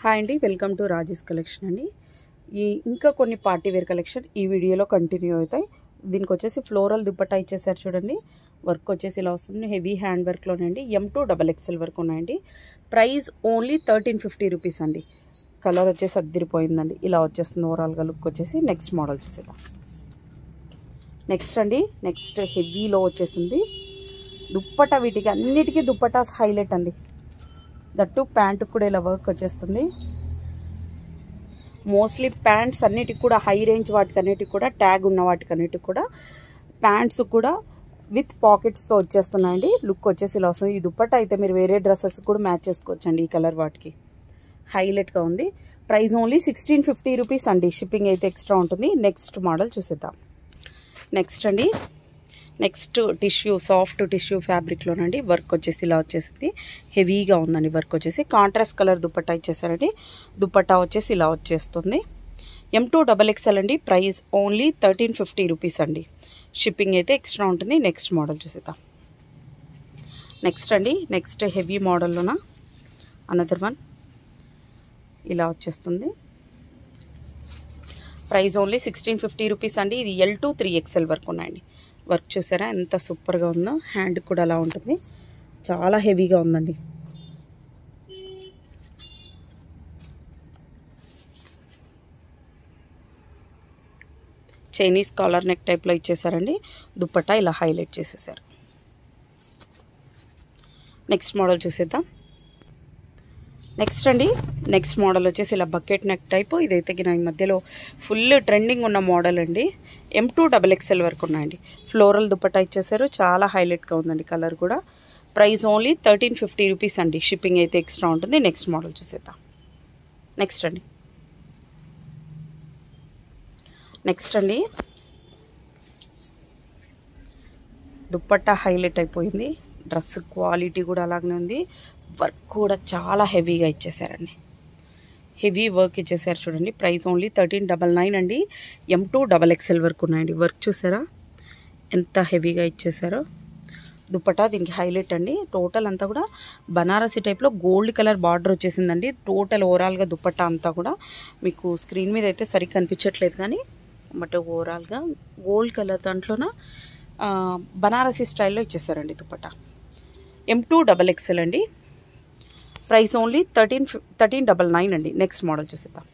Hi అండి, welcome to Rajesh collection అండి. ఇంకా కొన్ని పార్టీ వేర్ కలెక్షన్ ఈ వీడియోలో కంటిన్యూ అవుతాయి. దీనికి వచ్చేసి ఫ్లోరల్ దుపట్టా ఇచ్చేసారు చూడండి. వర్క్ వచ్చేసి ఇలా వస్తుంది, హెవీ హ్యాండ్ వర్క్లోనండి. M2 XXL వరకు ఉన్నాయండి. ప్రైస్ ఓన్లీ 1350 రూపీస్ అండి. కలర్ వచ్చేసి అద్దరిపోయిందండి. ఇలా వచ్చేస్తుంది ఓవరాల్గా లుక్ వచ్చేసి. నెక్స్ట్ మోడల్ చూసేద్దాం. నెక్స్ట్ అండి, నెక్స్ట్ హెవీలో వచ్చేసింది దుప్పట్టా. వీటికి అన్నిటికీ దుప్పటాస్ హైలైట్ అండి. దట్టు ప్యాంటు కూడా ఇలా వర్క్ వచ్చేస్తుంది. మోస్ట్లీ ప్యాంట్స్ అన్నిటికి కూడా హై రేంజ్ వాటికి అన్నిటికి కూడా ట్యాగ్ ఉన్న వాటికి అన్నిటికి కూడా ప్యాంట్స్ కూడా విత్ పాకెట్స్తో వచ్చేస్తున్నాయండి. లుక్ వచ్చేసి ఇలా వస్తుంది. ఈ దుప్పట్టా అయితే మీరు వేరే డ్రెస్సెస్ కూడా మ్యాచ్ చేసుకోవచ్చండి. ఈ కలర్ వాటికి హైలైట్గా ఉంది. ప్రైస్ ఓన్లీ 1650 రూపీస్ అండి. షిప్పింగ్ అయితే ఎక్స్ట్రా ఉంటుంది. నెక్స్ట్ మోడల్ చూసేద్దాం. నెక్స్ట్ అండి, నెక్స్ట్ టిష్యూ, సాఫ్ట్ టిష్యూ ఫ్యాబ్రిక్లోనండి. వర్క్ వచ్చేసి ఇలా వచ్చేసింది. హెవీగా ఉందండి. వర్క్ వచ్చేసి కాంట్రాస్ట్ కలర్ దుపట్టా ఇచ్చేసారండి. దుపట్టా వచ్చేసి ఇలా వచ్చేస్తుంది. M2 XXL అండి. ప్రైస్ ఓన్లీ 1350 రూపీస్ అండి. షిప్పింగ్ అయితే ఎక్స్ట్రా ఉంటుంది. నెక్స్ట్ మోడల్ చూసేద్దాం. నెక్స్ట్ అండి, నెక్స్ట్ హెవీ మోడల్లోన అనదర్ వన్ ఇలా వచ్చేస్తుంది. ప్రైస్ ఓన్లీ 1650 రూపీస్ అండి. ఇది L2 3XL వరకు ఉన్నాయండి. వర్క్ చూసారా ఎంత సూపర్గా ఉందో. హ్యాండ్ కూడా అలా ఉంటుంది. చాలా హెవీగా ఉందండి. చైనీస్ కాలర్ నెక్ టైప్లో ఇచ్చేసారండి. దుపట్టా ఇలా హైలైట్ చేసేసారు. నెక్స్ట్ మోడల్ చూసేద్దాం. నెక్స్ట్ అండి, నెక్స్ట్ మోడల్ వచ్చేసి ఇలా బకెట్ నెక్ టైపు. ఇదైతే ఈ మధ్యలో ఫుల్ ట్రెండింగ్ ఉన్న మోడల్ అండి. M2 XXL వరకు ఉన్నాయండి. ఫ్లోరల్ దుపట్టా ఇచ్చేసారు. చాలా హైలైట్గా ఉందండి కలర్ కూడా. ప్రైస్ ఓన్లీ 1350 రూపీస్ అండి. షిప్పింగ్ అయితే ఎక్స్ట్రా ఉంటుంది. నెక్స్ట్ మోడల్ చూసేద్దాం. నెక్స్ట్ అండి, నెక్స్ట్ అండి దుపట్టా హైలైట్ అయిపోయింది. డ్రెస్ క్వాలిటీ కూడా అలాగనే ఉంది. వర్క్ కూడా చాలా హెవీగా ఇచ్చేసారండి. హెవీ వర్క్ ఇచ్చేసారు చూడండి. ప్రైస్ ఓన్లీ 1399 అండి. M2 XXL వరకు ఉన్నాయండి. వర్క్ చూసారా ఎంత హెవీగా ఇచ్చేసారో. దుపట్టా దీనికి హైలైట్ అండి. టోటల్ అంతా కూడా బనారసి టైప్లో గోల్డ్ కలర్ బార్డర్ వచ్చేసిందండి. టోటల్ ఓవరాల్గా దుపట్టా అంతా కూడా మీకు స్క్రీన్ మీద అయితే సరిగ్గా కనిపించట్లేదు కానీ, బట్ ఓవరాల్గా గోల్డ్ కలర్ దాంట్లోన బనారసి స్టైల్లో ఇచ్చేసారండి దుపట్టా. M2 XXL అండి. ప్రైస్ ఓన్లీ 1399 అండి. నెక్స్ట్ మోడల్ చూసేద్దాం.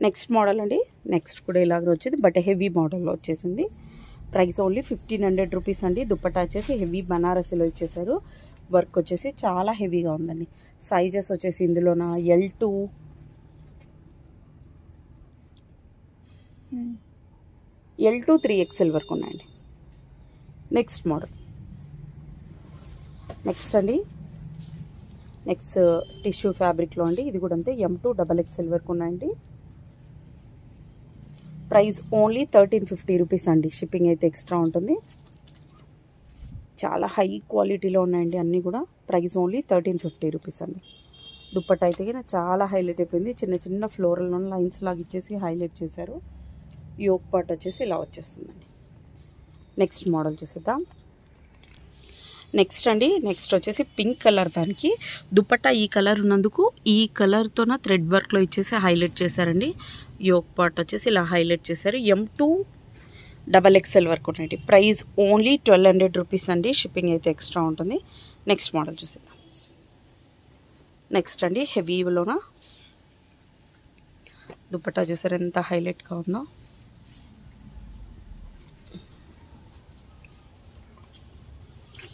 నెక్స్ట్ మోడల్ అండి, నెక్స్ట్ కూడా ఇలాగ వచ్చింది బట్ హెవీ మోడల్లో వచ్చేసింది. ప్రైస్ ఓన్లీ 1500 రూపీస్ అండి. దుపట్టా వచ్చేసి హెవీ బనారసిలో ఇచ్చేసారు. వర్క్ వచ్చేసి చాలా హెవీగా ఉందండి. సైజెస్ వచ్చేసి ఇందులోన L2 3XL వరకు ఉన్నాయండి. Next model. నెక్స్ట్ అండి, నెక్స్ట్ టిష్యూ ఫ్యాబ్రిక్లో అండి. ఇది కూడా అంతే. M2 XXL వరకు ఉన్నాయండి. ప్రైస్ ఓన్లీ 1350 రూపీస్ అండి. షిప్పింగ్ అయితే ఎక్స్ట్రా ఉంటుంది. చాలా హై క్వాలిటీలో ఉన్నాయండి అన్నీ కూడా. ప్రైస్ ఓన్లీ 1350 రూపీస్ అండి. దుపట్టా అయితే చాలా హైలైట్ అయిపోయింది. చిన్న చిన్న ఫ్లోరల్ లైన్స్ లాగా ఇచ్చేసి హైలైట్ చేశారు. యోక్ పార్ట్ వచ్చేసి ఇలా వచ్చేస్తుందండి. నెక్స్ట్ మోడల్ చూసేద్దాం. నెక్స్ట్ అండి, నెక్స్ట్ వచ్చేసి పింక్ కలర్. దానికి దుపట్టా ఈ కలర్ ఉన్నందుకు ఈ కలర్తోన థ్రెడ్ వర్క్లో ఇచ్చేసి హైలైట్ చేశారండి. యోక్ పార్ట్ వచ్చేసి ఇలా హైలైట్ చేశారు. M2 XXL వరకు ఉన్నాయండి. ప్రైస్ ఓన్లీ 1200 రూపీస్ అండి. షిప్పింగ్ అయితే ఎక్స్ట్రా ఉంటుంది. నెక్స్ట్ మోడల్ చూసేద్దాం. నెక్స్ట్ అండి, హెవీలోన దుపట్టా చూసారు ఎంత హైలైట్గా ఉందో.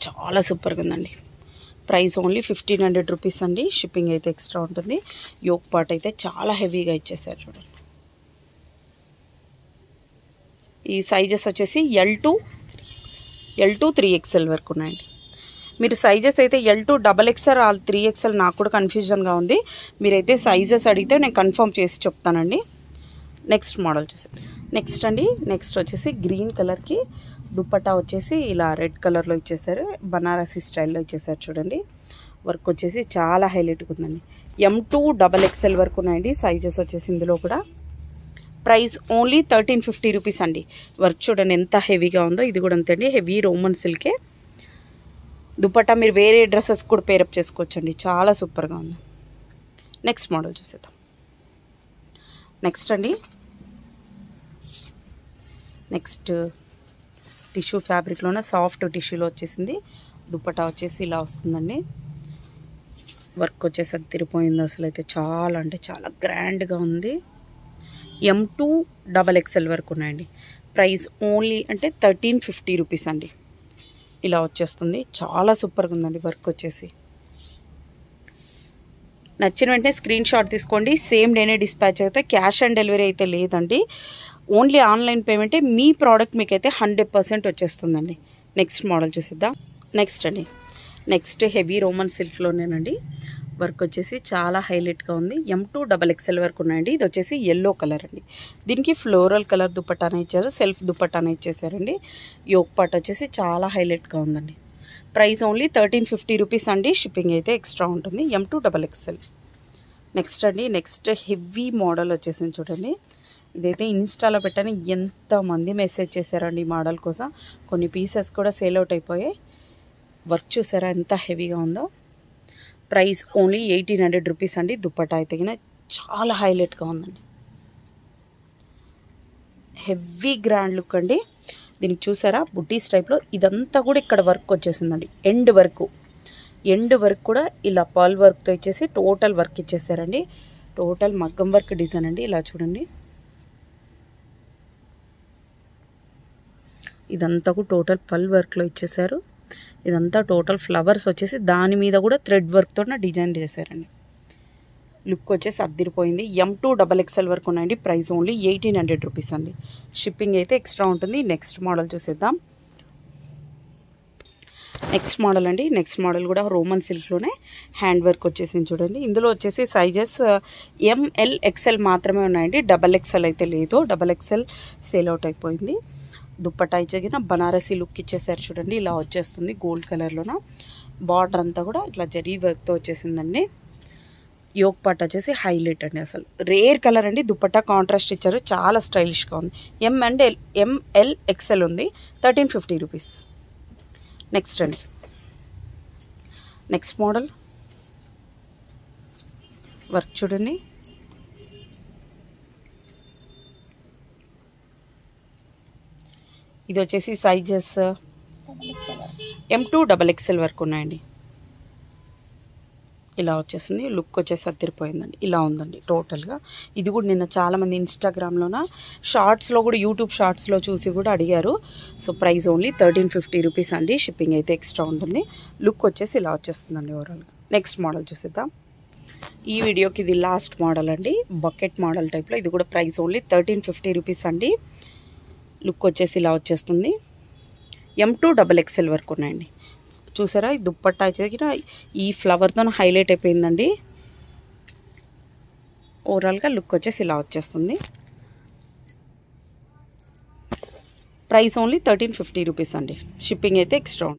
చాలా సూపర్గా ఉందండి. ప్రైస్ ఓన్లీ 1500 రూపీస్ అండి. షిప్పింగ్ అయితే ఎక్స్ట్రా ఉంటుంది. యోక్ పార్ట్ అయితే చాలా హెవీగా ఇచ్చేసారు చూడండి. ఈ సైజెస్ వచ్చేసి L2 3XL వరకు ఉన్నాయండి. మీరు సైజెస్ అయితే L2 XXL 3XL నాకు కూడా కన్ఫ్యూజన్గా ఉంది. మీరైతే సైజెస్ అడిగితే నేను కన్ఫర్మ్ చేసి చెప్తానండి. నెక్స్ట్ మోడల్ చూసి. నెక్స్ట్ అండి, నెక్స్ట్ వచ్చేసి గ్రీన్ కలర్కి దుపట్టా వచ్చేసి ఇలా రెడ్ కలర్లో ఇచ్చేసారు. బనారసి స్టైల్లో ఇచ్చేసారు చూడండి. వర్క్ వచ్చేసి చాలా హైలైట్గా ఉందండి. M2 XXL వరకు ఉన్నాయండి. సైజెస్ వచ్చేసి ఇందులో కూడా. ప్రైస్ ఓన్లీ 1350 రూపీస్ అండి. వర్క్ చూడండి ఎంత హెవీగా ఉందో. ఇది కూడా అంతే అండి. Heavy Roman సిల్కే. దుపట్టా మీరు వేరే డ్రెస్సెస్ కూడా పేరప్ చేసుకోవచ్చండి. చాలా సూపర్గా ఉంది. నెక్స్ట్ మోడల్ చూసేద్దాం. నెక్స్ట్ అండి, నెక్స్ట్ టిష్యూ ఫ్యాబ్రిక్లోనే సాఫ్ట్ టిష్యూలో వచ్చేసింది. దుపట్టా వచ్చేసి ఇలా వస్తుందండి. వర్క్ వచ్చేసి అది తిరిగిపోయింది. అసలు అయితే చాలా అంటే చాలా గ్రాండ్గా ఉంది. M2 XXL వరకు ఉన్నాయండి. ప్రైస్ ఓన్లీ అంటే 1350 రూపీస్ అండి. ఇలా వచ్చేస్తుంది. చాలా సూపర్గా ఉందండి వర్క్ వచ్చేసి. నచ్చిన వెంటనే స్క్రీన్ షాట్ తీసుకోండి. సేమ్ డేనే డిస్పాచ్ అయితే, క్యాష్ ఆన్ డెలివరీ అయితే లేదండి. ఓన్లీ ఆన్లైన్ పేమెంటే. మీ ప్రోడక్ట్ మీకైతే 100% వచ్చేస్తుందండి. నెక్స్ట్ మోడల్ చూసిద్దాం. నెక్స్ట్ అండి, నెక్స్ట్ హెవీ రోమన్ సిల్క్లోనేనండి. వర్క్ వచ్చేసి చాలా హైలైట్గా ఉంది. M2 XXL వరకు ఉన్నాయండి. ఇది వచ్చేసి ఎల్లో కలర్ అండి. దీనికి ఫ్లోరల్ కలర్ దుపట్టానే ఇచ్చారు, సెల్ఫ్ దుపట్టానే ఇచ్చేసారండి. యోక్ పార్ట్ వచ్చేసి చాలా హైలైట్గా ఉందండి. ప్రైస్ ఓన్లీ 1350 రూపీస్ అండి. షిప్పింగ్ అయితే ఎక్స్ట్రా ఉంటుంది. M2 XXL. నెక్స్ట్ అండి, నెక్స్ట్ హెవీ మోడల్ వచ్చేసింది చూడండి. ఇదైతే ఇన్స్టాలో పెట్టని ఎంతమంది మెసేజ్ చేశారండి ఈ మోడల్ కోసం. కొన్ని పీసెస్ కూడా సేల్ అవుట్ అయిపోయాయి. వర్క్ చూసారా ఎంత హెవీగా ఉందో. ప్రైస్ ఓన్లీ 1800 రూపీస్ అండి. దుపట్టా అయితే చాలా హైలైట్గా ఉందండి. హెవీ గ్రాండ్ లుక్ అండి. దీనికి చూసారా బుటీస్ టైప్లో ఇదంతా కూడా ఇక్కడ వర్క్ వచ్చేసిందండి. ఎండ్ వరకు కూడా ఇలా పర్ల్ వర్క్తో ఇచ్చేసి టోటల్ వర్క్ ఇచ్చేసారండి. టోటల్ మగ్గం వర్క్ డిజైన్ అండి. ఇలా చూడండి, ఇదంతా కూడా టోటల్ పర్ల్ వర్క్లో ఇచ్చేసారు. ఇదంతా టోటల్ ఫ్లవర్స్ వచ్చేసి దాని మీద కూడా థ్రెడ్ వర్క్తో డిజైన్ చేశారండి. లుక్ వచ్చేసి అద్దిరిపోయింది. M2 XXL వరకు ఉన్నాయండి. ప్రైస్ ఓన్లీ 1800 రూపీస్ అండి. షిప్పింగ్ అయితే ఎక్స్ట్రా ఉంటుంది. నెక్స్ట్ మోడల్ చూసేద్దాం. నెక్స్ట్ మోడల్ అండి, నెక్స్ట్ మోడల్ కూడా రోమన్ సిల్క్లోనే హ్యాండ్ వర్క్ వచ్చేసింది చూడండి. ఇందులో వచ్చేసి సైజెస్ ML XL మాత్రమే ఉన్నాయండి. XXL అయితే లేదు. XXL సేల్ అవుట్ అయిపోయింది. దుప్పట్టా ఇచ్చేగిన బనారసీ లుక్ ఇచ్చేసారు చూడండి. ఇలా వచ్చేస్తుంది గోల్డ్ కలర్లోన. బార్డర్ అంతా కూడా ఇట్లా జరీ వర్క్తో వచ్చేసిందండి. యోక్ పార్ట్ వచ్చేసి హైలైట్ అండి. అసలు రేర్ కలర్ అండి. దుపట్టా కాంట్రాస్ట్ ఇచ్చారు. చాలా స్టైలిష్గా ఉంది. ML XL ఉంది. 1350 రూపీస్. నెక్స్ట్ అండి, నెక్స్ట్ మోడల్ వర్క్ చూడండి. ఇది వచ్చేసి సైజెస్ M2 XXL వరకు ఉన్నాయండి. ఇలా వచ్చేసింది. లుక్ వచ్చేసి అదిరిపోయిందండి. ఇలా ఉందండి టోటల్గా. ఇది కూడా నిన్న చాలామంది ఇన్స్టాగ్రామ్లోన షార్ట్స్లో కూడా, యూట్యూబ్ షార్ట్స్లో చూసి కూడా అడిగారు. సో ప్రైస్ ఓన్లీ 1350 రూపీస్ అండి. షిప్పింగ్ అయితే ఎక్స్ట్రా ఉంటుంది. లుక్ వచ్చేసి ఇలా వచ్చేస్తుందండి ఓవరాల్గా. నెక్స్ట్ మోడల్ చూసేద్దాం. ఈ వీడియోకి ఇది లాస్ట్ మోడల్ అండి. బకెట్ మోడల్ టైప్లో. ఇది కూడా ప్రైస్ ఓన్లీ 1350 రూపీస్ అండి. లుక్ వచ్చేసి ఇలా వచ్చేస్తుంది. M2 XXL వరకు ఉన్నాయండి. చూసారా ఈ దుప్పట్టా వచ్చేసి ఈ ఫ్లవర్తో హైలైట్ అయిపోయిందండి. ఓవరాల్గా లుక్ వచ్చేసి ఇలా వచ్చేస్తుంది. ప్రైస్ ఓన్లీ 1350 రూపీస్ అండి. షిప్పింగ్ అయితే ఎక్స్ట్రా.